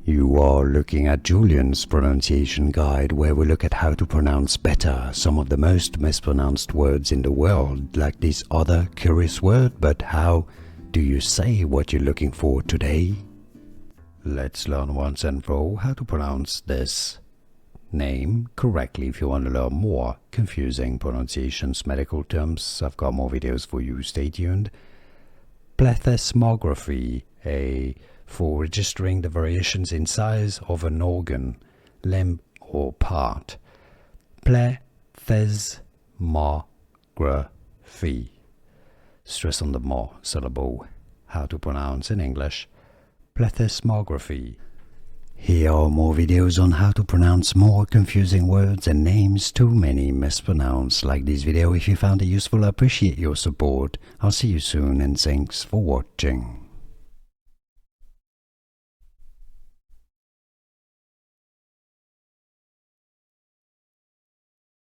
You are looking at Julian's pronunciation guide, where we look at how to pronounce better some of the most mispronounced words in the world, like this other curious word. But how do you say what you're looking for today? Let's learn once and for all how to pronounce this name correctly. If you want to learn more confusing pronunciations, medical terms, I've got more videos for you. Stay tuned. Plethysmography, for registering the variations in size of an organ, limb or part. Plethysmography. Stress on the mo syllable. How to pronounce in English. Plethysmography. Here are more videos on how to pronounce more confusing words and names too many mispronounced. Like this video if you found it useful. I appreciate your support. I'll see you soon and thanks for watching.